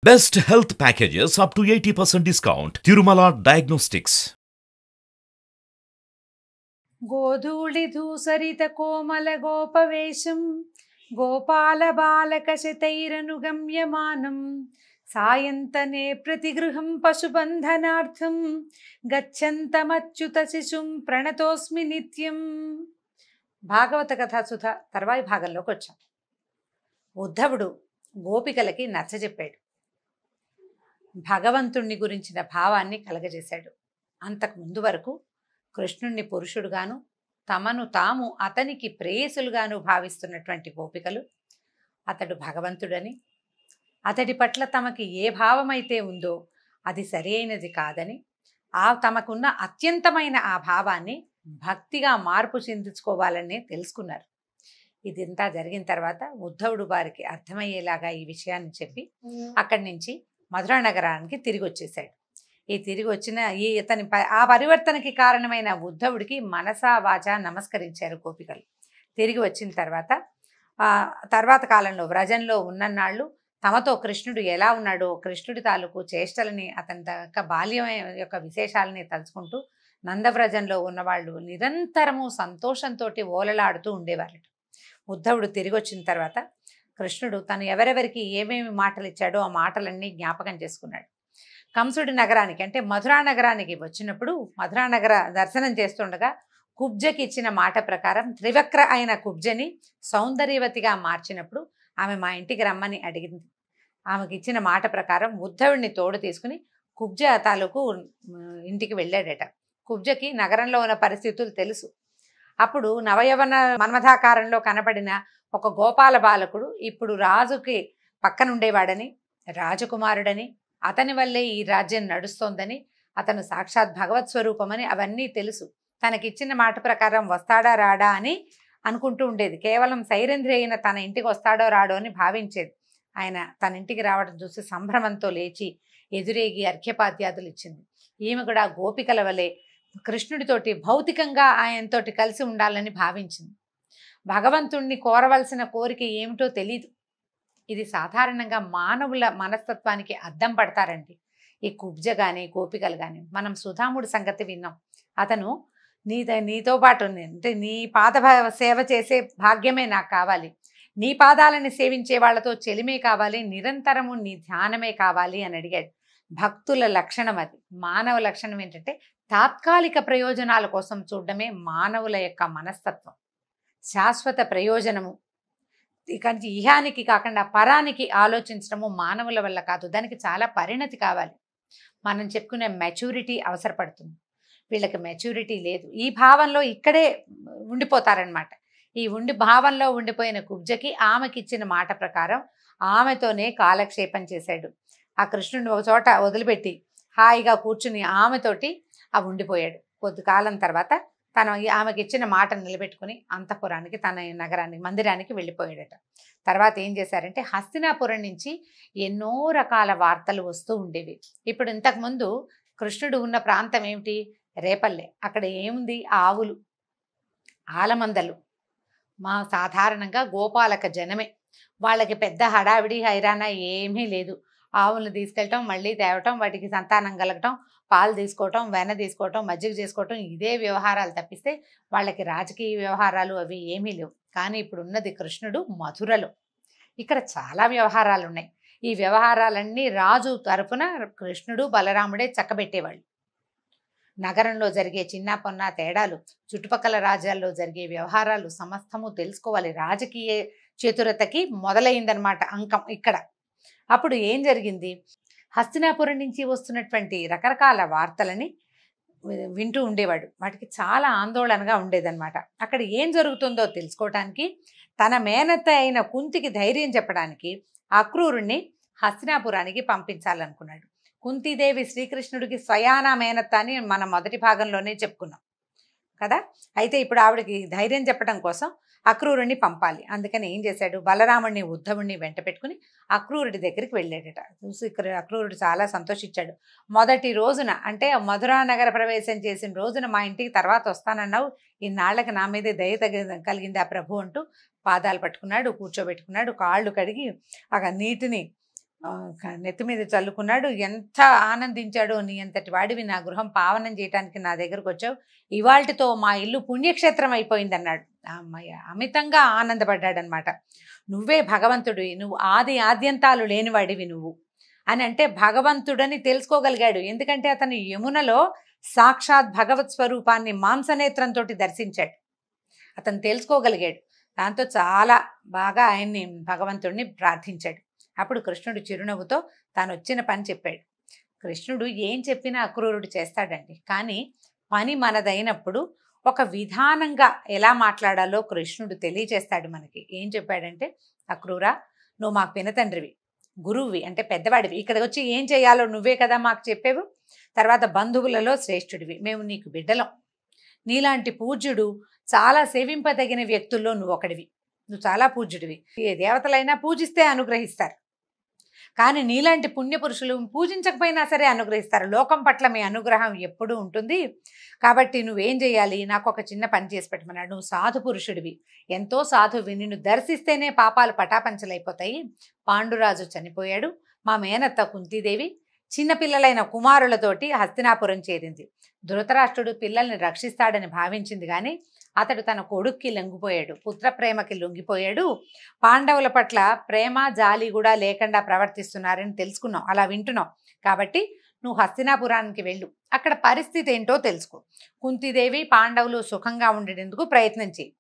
Best health packages up to 80% discount. Tirumala Diagnostics. గోధూళి ధూసరిత కోమల గోపవేశం గోపాల బాలక శతైరనుగమ్యమానం సాయంతనే ప్రతిగృహం పశుబంధనార్థం గచ్చంతమచ్యుత శిశుం ప్రణతోస్మి నిత్యం. భాగవత కథా సుధ తర్వాయి భాగంలోకి వచ్చాం. ఉద్ధవుడు గోపికలకి నచ్చజెప్పాడు, భగవంతుణ్ణి గురించిన భావాన్ని కలగజేశాడు. అంతకు ముందు వరకు కృష్ణుణ్ణి పురుషుడుగాను తమను తాము అతనికి ప్రేయసులుగాను భావిస్తున్నటువంటి గోపికలు అతడు భగవంతుడని, అతడి పట్ల తమకి ఏ భావమైతే ఉందో అది సరి అయినది కాదని, తమకున్న అత్యంతమైన ఆ భావాన్ని భక్తిగా మార్పు చెందించుకోవాలని తెలుసుకున్నారు. ఇదంతా జరిగిన తర్వాత ఉద్ధవుడు వారికి అర్థమయ్యేలాగా ఈ విషయాన్ని చెప్పి అక్కడి నుంచి మధురా నగరానికి తిరిగి వచ్చేసాడు. ఈ తిరిగి వచ్చిన ఆ పరివర్తనకి కారణమైన ఉద్ధవుడికి మనసా వాచా నమస్కరించారు గోపికలు. తిరిగి వచ్చిన తర్వాత కాలంలో వ్రజంలో ఉన్ననాళ్ళు తమతో కృష్ణుడు ఎలా ఉన్నాడో, కృష్ణుడి తాలూకు చేష్టలని, అతని యొక్క బాల్యం యొక్క విశేషాలని తలుచుకుంటూ నందవ్రజంలో ఉన్నవాళ్ళు నిరంతరము సంతోషంతో ఓలలాడుతూ ఉండేవారట. ఉద్ధవుడు తిరిగి వచ్చిన తర్వాత కృష్ణుడు తను ఎవరెవరికి ఏమేమి మాటలు ఇచ్చాడో ఆ మాటలన్నీ జ్ఞాపకం చేసుకున్నాడు. కంసుడి నగరానికి అంటే మధురా నగరానికి వచ్చినప్పుడు మధురా నగర దర్శనం చేస్తుండగా కుబ్జకి ఇచ్చిన మాట ప్రకారం త్రివక్ర అయిన కుబ్జని సౌందర్యవతిగా మార్చినప్పుడు ఆమె మా ఇంటికి రమ్మని అడిగింది. ఆమెకి ఇచ్చిన మాట ప్రకారం ఉద్ధవుడిని తోడు తీసుకుని కుబ్జ తాలూకు ఇంటికి వెళ్ళాడట. కుబ్జకి నగరంలో ఉన్న పరిస్థితులు తెలుసు. అప్పుడు నవయవన మన్మథాకారంలో కనబడిన ఒక గోపాల బాలకుడు ఇప్పుడు రాజుకి పక్కనుండేవాడని, రాజకుమారుడని, అతని వల్లే ఈ రాజ్యం నడుస్తోందని, అతను సాక్షాత్ భగవత్ స్వరూపమని అవన్నీ తెలుసు. తనకిచ్చిన మాట ప్రకారం వస్తాడా రాడా అని అనుకుంటూ ఉండేది. కేవలం సైరంధ్రి అయిన తన ఇంటికి వస్తాడో రాడో అని భావించేది. ఆయన తన ఇంటికి రావడం చూసి సంభ్రమంతో లేచి ఎదురేగి అర్ఘ్యపాద్యాదులు ఇచ్చింది. ఈమె కూడా గోపికల వలె కృష్ణుడితోటి భౌతికంగా ఆయనతోటి కలిసి ఉండాలని భావించింది. భగవంతుణ్ణి కోరవలసిన కోరిక ఏమిటో తెలీదు. ఇది సాధారణంగా మానవుల మనస్తత్వానికి అద్దం పడతారండి ఈ కుబ్జ కానీ గోపికలు కానీ. మనం సుధాముడి సంగతి విన్నాం. అతను నీతో పాటు అంటే నీ పాద సేవ చేసే భాగ్యమే నాకు కావాలి, నీ పాదాలని సేవించే వాళ్ళతో చెలిమే కావాలి, నిరంతరము నీ ధ్యానమే కావాలి అని అడిగాడు. భక్తుల లక్షణం అది. మానవ లక్షణం ఏంటంటే తాత్కాలిక ప్రయోజనాల కోసం చూడడమే మానవుల యొక్క మనస్తత్వం. శాశ్వత ప్రయోజనము ఇక ఇహానికి కాకుండా పరానికి ఆలోచించడము మానవుల వల్ల కాదు. దానికి చాలా పరిణతి కావాలి. మనం చెప్పుకునే మెచ్యూరిటీ అవసరపడుతుంది. వీళ్ళకి మెచ్యూరిటీ లేదు. ఈ భావంలో ఇక్కడే ఉండిపోతారనమాట. ఈ భావంలో ఉండిపోయిన కుబ్జకి ఆమెకి ఇచ్చిన మాట ప్రకారం ఆమెతోనే కాలక్షేపం చేశాడు. ఆ కృష్ణుడిని ఒక చోట వదిలిపెట్టి హాయిగా కూర్చుని ఆమెతోటి ఉండిపోయాడు. కొద్ది కాలం తర్వాత ఆమెకి ఇచ్చిన మాట నిలబెట్టుకుని అంతఃపురానికి, తన నగరానికి, మందిరానికి వెళ్ళిపోయాడట. తర్వాత ఏం చేశారంటే హస్తినాపురం నుంచి ఎన్నో రకాల వార్తలు వస్తూ ఉండేవి. ఇప్పుడు ఇంతకుముందు కృష్ణుడు ఉన్న ప్రాంతం ఏమిటి? రేపల్లె. అక్కడ ఏముంది? ఆవులు, ఆలమందలు. సాధారణంగా గోపాలక జనమే. వాళ్ళకి పెద్ద హడావిడి హైరానా ఏమీ లేదు. ఆవులను తీసుకెళ్ళటం, మళ్ళీ తేవటం, వాటికి సంతానం కలగటం, పాలు తీసుకోవటం, వెన్న తీసుకోవటం, మజ్జిగ చేసుకోవటం, ఇదే వ్యవహారాలు తప్పిస్తే వాళ్ళకి రాజకీయ వ్యవహారాలు అవి ఏమీ లేవు. కానీ ఇప్పుడు ఉన్నది కృష్ణుడు మధురలో. ఇక్కడ చాలా వ్యవహారాలు ఉన్నాయి. ఈ వ్యవహారాలన్నీ రాజు తరపున కృష్ణుడు బలరాముడే చక్కబెట్టేవాళ్ళు. నగరంలో జరిగే చిన్న పొన్న తేడాలు, చుట్టుపక్కల రాజ్యాల్లో జరిగే వ్యవహారాలు సమస్తము తెలుసుకోవాలి. రాజకీయ చతురతకి మొదలైందనమాట అంకం ఇక్కడ. అప్పుడు ఏం జరిగింది? హస్తినాపురం నుంచి వస్తున్నటువంటి రకరకాల వార్తలని వింటూ ఉండేవాడు. వాటికి చాలా ఆందోళనగా ఉండేదన్నమాట. అక్కడ ఏం జరుగుతుందో తెలుసుకోవటానికి, తన మేనత్త అయిన కుంతికి ధైర్యం చెప్పడానికి అక్రూరుణ్ణి హస్తినాపురానికి పంపించాలనుకున్నాడు. కుంతీదేవి శ్రీకృష్ణుడికి స్వయానా మేనత్త అని మనం మొదటి భాగంలోనే చెప్పుకున్నాం కదా. అయితే ఇప్పుడు ఆవిడకి ధైర్యం చెప్పడం కోసం అక్రూరుణ్ణి పంపాలి. అందుకని ఏం చేశాడు? బలరాముడిని ఉద్ధవుడిని వెంట పెట్టుకుని అక్రూరుడి దగ్గరికి వెళ్ళాడట. చూసి అక్రూరుడు చాలా సంతోషించాడు. మొదటి రోజున అంటే మధురా నగర ప్రవేశం చేసిన రోజున మా ఇంటికి తర్వాత వస్తానన్నావు, ఇన్నాళ్లకి నా మీదే దయ కలిగింది ఆ ప్రభు అంటూ పాదాలు పట్టుకున్నాడు, కూర్చోబెట్టుకున్నాడు, కాళ్ళు కడిగి ఆ నీటిని నెత్తి మీద చల్లుకున్నాడు. ఎంత ఆనందించాడో, నీ అంతటి వాడివి నా గృహం పావనం చేయటానికి నా దగ్గరకు వచ్చావు, ఇవాల్టితో మా ఇల్లు పుణ్యక్షేత్రం అయిపోయిందన్నాడు. అమ్మయ్య, అమితంగా ఆనందపడ్డాడనమాట. నువ్వే భగవంతుడివి, నువ్వు ఆది ఆద్యంతాలు లేనివాడివి నువ్వు అని అంటే భగవంతుడని తెలుసుకోగలిగాడు. ఎందుకంటే అతను యమునలో సాక్షాత్ భగవత్ స్వరూపాన్ని మాంసనేత్రంతో దర్శించాడు. అతను తెలుసుకోగలిగాడు. దాంతో చాలా బాగా ఆయన్ని భగవంతుడిని ప్రార్థించాడు. అప్పుడు కృష్ణుడు చిరునవ్వుతో తాను వచ్చిన పని చెప్పాడు. కృష్ణుడు ఏం చెప్పినా అక్రూరుడు చేస్తాడండి. కానీ పని మనదైనప్పుడు ఒక విధానంగా ఎలా మాట్లాడాలో కృష్ణుడు తెలియచేస్తాడు మనకి. ఏం చెప్పాడంటే, అక్రూరా, నువ్వు మాకు పినతండ్రివి, గురువువి అంటే పెద్దవాడివి, ఇక్కడికి వచ్చి ఏం చేయాలో నువ్వే కదా మాకు చెప్పేవు. తర్వాత బంధువులలో శ్రేష్ఠుడివి, మేము నీకు బిడ్డలం. నీలాంటి పూజ్యుడు చాలా సేవింపదగిన వ్యక్తుల్లో నువ్వు ఒకడివి. నువ్వు చాలా పూజ్యుడివి. ఏ దేవతలైనా పూజిస్తే అనుగ్రహిస్తారు, కానీ నీలాంటి పుణ్యపురుషులు పూజించకపోయినా సరే అనుగ్రహిస్తారు. లోకం పట్ల మీ అనుగ్రహం ఎప్పుడూ ఉంటుంది. కాబట్టి నువ్వేం చేయాలి, నాకు ఒక చిన్న పని చేసి పెట్టమన్నాడు. నువ్వు సాధు పురుషుడివి, ఎంతో సాధువి, నిన్ను దర్శిస్తేనే పాపాలు పటాపంచలైపోతాయి. పాండురాజు చనిపోయాడు. మా మేనత్త కుంతీదేవి చిన్నపిల్లలైన కుమారులతోటి హస్తినాపురం చేరింది. ధృతరాష్ట్రుడు పిల్లల్ని రక్షిస్తాడని భావించింది, కానీ అతడు తన కొడుక్కి లొంగిపోయాడు, పుత్ర ప్రేమకి లొంగిపోయాడు. పాండవుల పట్ల ప్రేమ జాలి కూడా లేకుండా ప్రవర్తిస్తున్నారని తెలుసుకున్నాం, అలా వింటున్నాం. కాబట్టి నువ్వు హస్తినాపురానికి వెళ్ళు, అక్కడ పరిస్థితి ఏంటో తెలుసుకో. కుంతీదేవి పాండవులు సుఖంగా ఉండేందుకు ప్రయత్నం చేయి.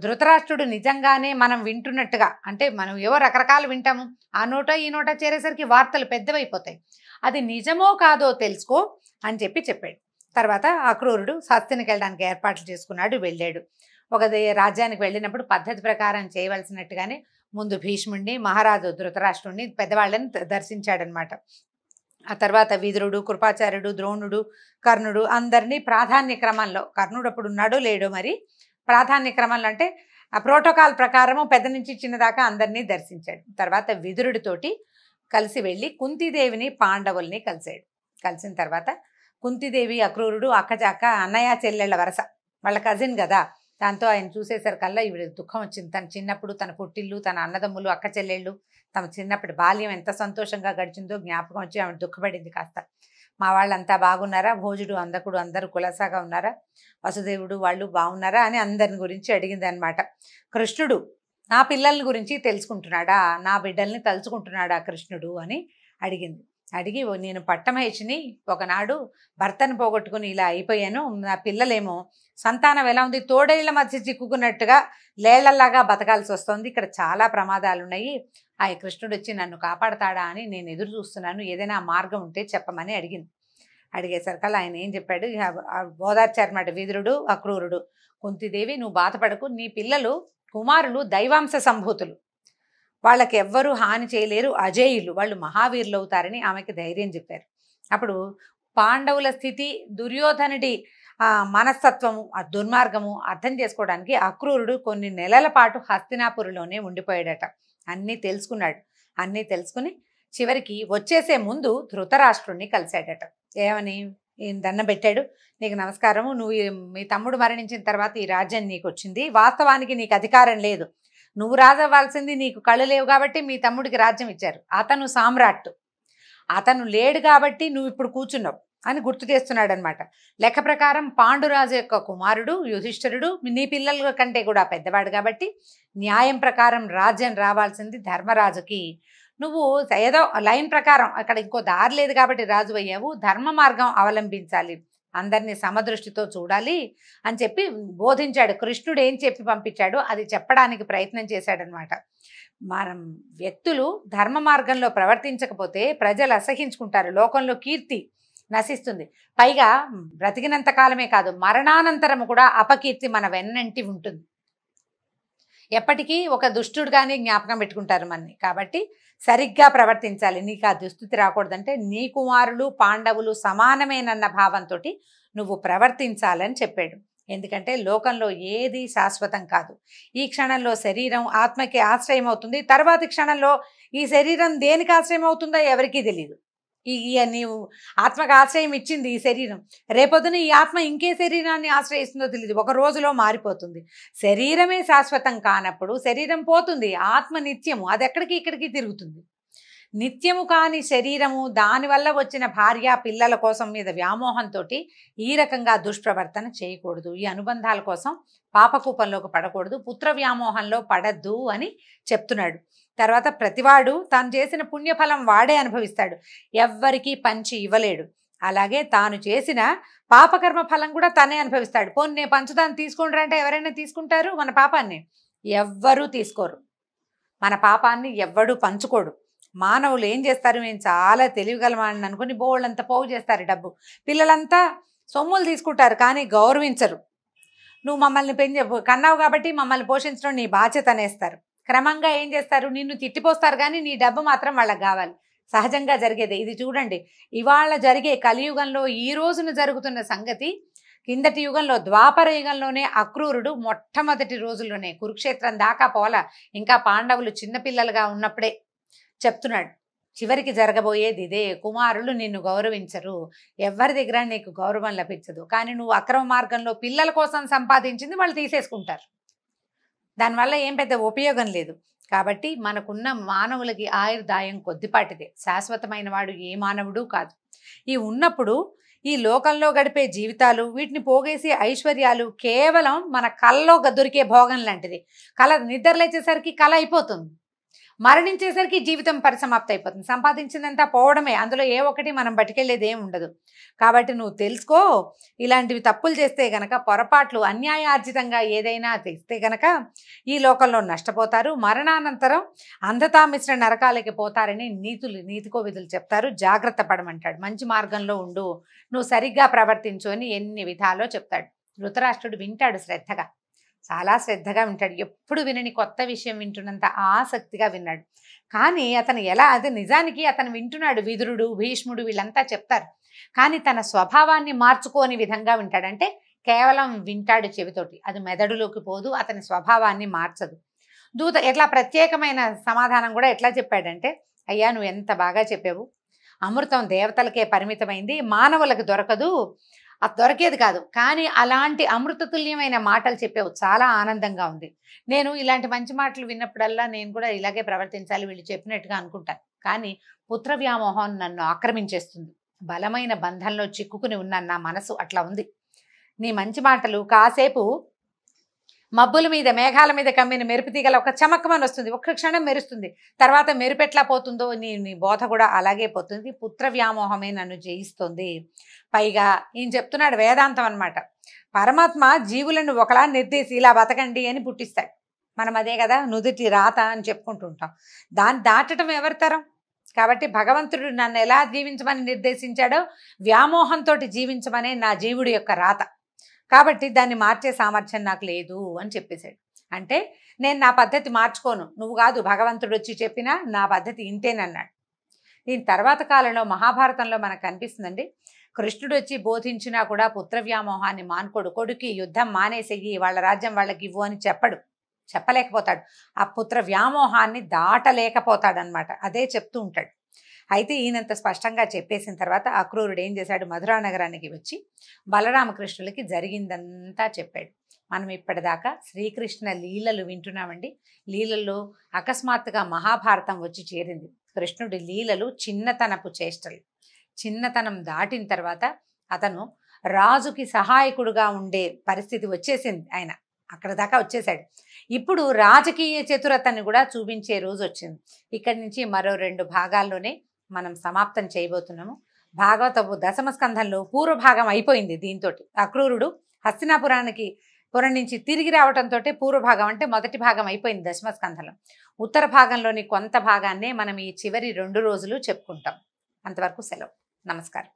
ధృతరాష్ట్రుడు నిజంగానే మనం వింటున్నట్టుగా, అంటే మనం ఏవో రకరకాలు వింటాము, ఆ నోట ఈ నోట చేరేసరికి వార్తలు పెద్దవైపోతాయి, అది నిజమో కాదో తెలుసుకో అని చెప్పాడు. తర్వాత అక్రూరుడు హస్తినికి వెళ్ళడానికి ఏర్పాట్లు చేసుకున్నాడు, వెళ్ళాడు. ఒక రాజ్యానికి వెళ్ళినప్పుడు పద్ధతి ప్రకారం చేయవలసినట్టుగానే ముందు భీష్ముడిని, మహారాజు ధృతరాష్ట్రుడిని, పెద్దవాళ్ళని దర్శించాడనమాట. ఆ తర్వాత విదురుడు, కృపాచార్యుడు, ద్రోణుడు, కర్ణుడు అందరినీ ప్రాధాన్య క్రమంలో, కర్ణుడు అప్పుడు ఉన్నాడో లేడో మరి, ప్రాధాన్య క్రమంలో అంటే ఆ ప్రోటోకాల్ ప్రకారము పెద్ద నుంచి చిన్న దాకా అందరినీ దర్శించాడు. తర్వాత విదురుడితోటి కలిసి వెళ్ళి కుంతీదేవిని పాండవుల్ని కలిశాడు. కలిసిన తర్వాత కుంతీదేవి అక్రూరుడు అక్క అన్నయ్య చెల్లెళ్ళ వరస, వాళ్ళ కజిన్ కదా, దాంతో ఆయన చూసేసరికల్లా ఈవిడ దుఃఖం వచ్చింది. తన చిన్నప్పుడు తన పుట్టిల్లు, తన అన్నదమ్ములు, అక్క చెల్లెళ్ళు, తమ చిన్నప్పటి బాల్యం ఎంత సంతోషంగా గడిచిందో జ్ఞాపకం వచ్చి ఆవిడ దుఃఖపడింది కాస్త. మా వాళ్ళంతా బాగున్నారా, భోజుడు అందకుడు అందరూ కులసాగా ఉన్నారా, వసుదేవుడు వాళ్ళు బాగున్నారా అని అందరిని గురించి అడిగింది అనమాట. కృష్ణుడు నా పిల్లల గురించి తెలుసుకుంటున్నాడా, నా బిడ్డల్ని తలుచుకుంటున్నాడా కృష్ణుడు అని అడిగింది. అడిగి, నేను పట్టమహేషిని, ఒకనాడు భర్తను పోగొట్టుకుని ఇలా అయిపోయాను, నా పిల్లలేమో సంతానం ఎలా ఉంది, తోడేళ్ల మధ్య చిక్కుకున్నట్టుగా లేళ్లలాగా బతకాల్సి వస్తుంది, ఇక్కడ చాలా ప్రమాదాలు ఉన్నాయి, ఆ కృష్ణుడు వచ్చి నన్ను కాపాడతాడా అని నేను ఎదురు చూస్తున్నాను, ఏదైనా మార్గం ఉంటే చెప్పమని అడిగింది. అడిగేసరికల్లా ఆయన ఏం చెప్పాడు, ఓదార్చారన్నమాట విదురుడు అక్రూరుడు. కుంతీదేవి, నువ్వు బాధపడకు, నీ పిల్లలు కుమారులు దైవాంశ సంభూతులు, వాళ్ళకి ఎవ్వరూ హాని చేయలేరు, అజేయులు, వాళ్ళు మహావీరులు అవుతారని ఆమెకి ధైర్యం చెప్పారు. అప్పుడు పాండవుల స్థితి, దుర్యోధనుడి మనస్తత్వము, ఆ దుర్మార్గము అర్థం చేసుకోవడానికి అక్రూరుడు కొన్ని నెలల పాటు హస్తినాపురంలోనే ఉండిపోయాడట. అన్నీ తెలుసుకున్నాడు. అన్నీ తెలుసుకుని చివరికి వచ్చేసే ముందు ధృతరాష్ట్రుడిని కలిశాడట. ఏమని దండం పెట్టాడు, నీకు నమస్కారము, నువ్వు మీ తమ్ముడు మరణించిన తర్వాత ఈ రాజ్యం నీకు వచ్చింది, వాస్తవానికి నీకు అధికారం లేదు, నువ్వు రాజవ్వాల్సింది, నీకు కళ్ళు లేవు కాబట్టి మీ తమ్ముడికి రాజ్యం ఇచ్చారు, అతను సామ్రాట్, అతను లేడు కాబట్టి నువ్వు ఇప్పుడు కూర్చున్నావు అని గుర్తు చేస్తున్నాడు అనమాట. లెక్క ప్రకారం పాండురాజు యొక్క కుమారుడు యుధిష్ఠిరుడు నీ పిల్లల కంటే కూడా పెద్దవాడు కాబట్టి న్యాయం ప్రకారం రాజ్యం రావాల్సింది ధర్మరాజుకి, నువ్వు ఏదో లైన్ ప్రకారం అక్కడ ఇంకో దారి లేదు కాబట్టి రాజు అయ్యావు, ధర్మ మార్గం అవలంబించాలి, అందరినీ సమదృష్టితో చూడాలి అని చెప్పి బోధించాడు. కృష్ణుడు ఏం చెప్పి పంపించాడో అది చెప్పడానికి ప్రయత్నం చేశాడనమాట. మనం వ్యక్తులు ధర్మ మార్గంలో ప్రవర్తించకపోతే ప్రజలు అసహించుకుంటారు, లోకంలో కీర్తి నశిస్తుంది, పైగా బ్రతికినంత కాలమే కాదు మరణానంతరము కూడా అపకీర్తి మన వెన్నంటి ఉంటుంది, ఎప్పటికీ ఒక దుష్టుడుగానే జ్ఞాపకం పెట్టుకుంటారు మనని. కాబట్టి సరిగ్గా ప్రవర్తించాలి, నీకు ఆ దుస్థితి రాకూడదంటే నీ కుమారులు పాండవులు సమానమేనన్న భావంతో నువ్వు ప్రవర్తించాలని చెప్పాడు. ఎందుకంటే లోకంలో ఏది శాశ్వతం కాదు, ఈ క్షణంలో శరీరం ఆత్మకి ఆశ్రయం అవుతుంది, తర్వాతి క్షణంలో ఈ శరీరం దేనికి ఆశ్రయం అవుతుందో ఎవరికీ తెలియదు. నీవు ఆత్మకు ఆశ్రయం ఇచ్చింది ఈ శరీరం, రేపొద్దున ఈ ఆత్మ ఇంకే శరీరాన్ని ఆశ్రయిస్తుందో తెలియదు, ఒక రోజులో మారిపోతుంది. శరీరమే శాశ్వతం కానప్పుడు శరీరం పోతుంది, ఆత్మ నిత్యము, అది ఎక్కడికి ఇక్కడికి తిరుగుతుంది. నిత్యము కాని శరీరము, దానివల్ల వచ్చిన భార్య పిల్లల కోసం మీద వ్యామోహంతో ఈ రకంగా దుష్ప్రవర్తన చేయకూడదు, ఈ అనుబంధాల కోసం పాపకూపంలోకి పడకూడదు, పుత్ర వ్యామోహంలో పడద్దు అని చెప్తున్నాడు. తర్వాత ప్రతివాడు తాను చేసిన పుణ్యఫలం వాడే అనుభవిస్తాడు, ఎవ్వరికీ పంచి ఇవ్వలేడు. అలాగే తాను చేసిన పాపకర్మ ఫలం కూడా తనే అనుభవిస్తాడు. పోనీ నేను పంచుదాన్ని తీసుకుంటారా అంటే ఎవరైనా తీసుకుంటారు? మన పాపాన్ని ఎవ్వరూ తీసుకోరు, మన పాపాన్ని ఎవ్వడూ పంచుకోడు. మానవులు ఏం చేస్తారు, మేము చాలా తెలివిగలమని అనుకుని బోళ్ళంతా పోగు చేస్తారు డబ్బు. పిల్లలంతా సొమ్ములు తీసుకుంటారు కానీ గౌరవించరు. నువ్వు మమ్మల్ని కన్నావు కాబట్టి మమ్మల్ని పోషించడం నీ బాధ్యత అనేస్తారు. క్రమంగా ఏం చేస్తారు, నిన్ను తిట్టిపోస్తారు కానీ నీ డబ్బు మాత్రం వాళ్ళకి కావాలి. సహజంగా జరిగేదే ఇది. చూడండి, ఇవాళ జరిగే కలియుగంలో ఈ రోజున జరుగుతున్న సంగతి కిందటి యుగంలో ద్వాపర యుగంలోనే అక్రూరుడు మొట్టమొదటి రోజుల్లోనే కురుక్షేత్రం దాకా పోల, ఇంకా పాండవులు చిన్నపిల్లలుగా ఉన్నప్పుడే చెప్తున్నాడు, చివరికి జరగబోయేది ఇదే. కుమారులు నిన్ను గౌరవించరు, ఎవరి దగ్గర నీకు గౌరవం లభించదు. కానీ నువ్వు అక్రమ మార్గంలో పిల్లల కోసం సంపాదించింది వాళ్ళు తీసేసుకుంటారు, దానివల్ల ఏం పెద్ద ఉపయోగం లేదు. కాబట్టి మనకున్న మానవులకి ఆయుర్దాయం కొద్దిపాటిదే, శాశ్వతమైన వాడు ఏ మానవుడు కాదు. ఈ ఉన్నప్పుడు ఈ లోకంలో గడిపే జీవితాలు, వీటిని పోగేసి ఐశ్వర్యాలు కేవలం మన కళ్ళలో దొరికే భోగం లాంటిది. కళ నిద్రలేచేసరికి కళ అయిపోతుంది, మరణించేసరికి జీవితం పరిసమాప్తి అయిపోతుంది. సంపాదించిందంతా పోవడమే, అందులో ఏ ఒక్కటి మనం బతికెళ్ళేది ఏమి ఉండదు. కాబట్టి నువ్వు తెలుసుకో, ఇలాంటివి తప్పులు చేస్తే గనక, పొరపాట్లు అన్యాయార్జితంగా ఏదైనా తెస్తే గనక ఈ లోకంలో నష్టపోతారు, మరణానంతరం అంధతా మిశ్ర నరకాలకి పోతారని నీతికో విధులు చెప్తారు. జాగ్రత్త పడమంటాడు, మంచి మార్గంలో ఉండు, నువ్వు సరిగ్గా ప్రవర్తించు అని ఎన్ని విధాలో చెప్తాడు. ధృతరాష్ట్రుడు వింటాడు శ్రద్ధగా, చాలా శ్రద్ధగా వింటాడు. ఎప్పుడు వినని కొత్త విషయం వింటున్నంత ఆసక్తిగా విన్నాడు. కానీ అతను అది నిజానికి అతను వింటున్నాడు, విదురుడు భీష్ముడు వీళ్ళంతా చెప్తారు, కానీ తన స్వభావాన్ని మార్చుకోని విధంగా వింటాడు. అంటే కేవలం వింటాడు చెవితోటి, అది మెదడులోకి పోదు, అతని స్వభావాన్ని మార్చదు. దూత ఎట్లా ప్రత్యేకమైన సమాధానం కూడా ఎట్లా చెప్పాడంటే, అయ్యా నువ్వు ఎంత బాగా చెప్పావు, అమృతం దేవతలకే పరిమితమైంది, మానవులకు దొరకదు, అది దొరికేది కాదు, కానీ అలాంటి అమృతతుల్యమైన మాటలు చెప్పావు, చాలా ఆనందంగా ఉంది. నేను ఇలాంటి మంచి మాటలు విన్నప్పుడల్లా నేను కూడా ఇలాగే ప్రవర్తించాలి వీళ్ళు చెప్పినట్టుగా అనుకుంటాను. కానీ పుత్ర వ్యామోహం నన్ను ఆక్రమించేస్తుంది, బలమైన బంధంలో చిక్కుకుని ఉన్న నా మనసు అట్లా ఉంది. నీ మంచి మాటలు కాసేపు మబ్బుల మీద మేఘాల మీద కమ్మిన మెరుపు తీగల ఒక చమక్కమని వస్తుంది, ఒక్క క్షణం మెరుస్తుంది, తర్వాత మెరుపెట్లా పోతుందో నీ బోధ కూడా అలాగే పోతుంది. పుత్ర వ్యామోహమే నన్ను జయిస్తుంది. పైగా ఈయన చెప్తున్నాడు వేదాంతం అన్నమాట. పరమాత్మ జీవులను ఒకలా నిర్దేశి ఇలా బతకండి అని పుట్టిస్తాడు. మనం అదే కదా నుదుటి రాత అని చెప్పుకుంటుంటాం. దాన్ని దాటడం ఎవరి తరం? కాబట్టి భగవంతుడు నన్ను ఎలా జీవించమని నిర్దేశించాడో వ్యామోహంతో జీవించమనే నా జీవుడి యొక్క రాత. కాబట్టి దాన్ని మార్చే సామర్థ్యం నాకు లేదు అని చెప్పేశాడు. అంటే నేను నా పద్ధతి మార్చుకోను, నువ్వు కాదు భగవంతుడు వచ్చి చెప్పినా నా పద్ధతి ఇంతేనన్నాడు. దీని తర్వాత కాలంలో మహాభారతంలో మనకు కనిపిస్తుందండి, కృష్ణుడు వచ్చి బోధించినా కూడా పుత్ర వ్యామోహాన్ని మానుకోడు. కొడుకి యుద్ధం మానేసేయి, వాళ్ళ రాజ్యం వాళ్ళకి ఇవ్వు అని చెప్పలేకపోతాడు. ఆ పుత్ర వ్యామోహాన్ని దాటలేకపోతాడనమాట, అదే చెప్తూ ఉంటాడు. అయితే ఈయనంత స్పష్టంగా చెప్పేసిన తర్వాత అక్రూరుడు ఏం చేశాడు, మధురా నగరానికి వచ్చి బలరామకృష్ణులకి జరిగిందంతా చెప్పాడు. మనం ఇప్పటిదాకా శ్రీకృష్ణ లీలలు వింటున్నామండి. లీలల్లో అకస్మాత్తుగా మహాభారతం వచ్చి చేరింది. కృష్ణుడి లీలలు చిన్నతనపు చేష్టలు. చిన్నతనం దాటిన తర్వాత అతను రాజుకి సహాయకుడుగా ఉండే పరిస్థితి వచ్చేసింది, ఆయన అక్కడ దాకా వచ్చేసాడు. ఇప్పుడు రాజకీయ చతురతని కూడా చూపించే రోజు వచ్చింది. ఇక్కడి నుంచి మరో 2 భాగాల్లోనే మనం సమాప్తం చేయబోతున్నాము. భాగవతపు దశమ స్కంధంలో పూర్వభాగం అయిపోయింది. దీంతో అక్రూరుడు హస్తినాపురం నుంచి తిరిగి రావడంతో పూర్వభాగం అంటే మొదటి భాగం అయిపోయింది దశమ స్కంధంలో. ఉత్తర భాగంలోని కొంత భాగాన్నే మనం ఈ చివరి 2 రోజులు చెప్పుకుంటాం. అంతవరకు సెలవు. నమస్కారం.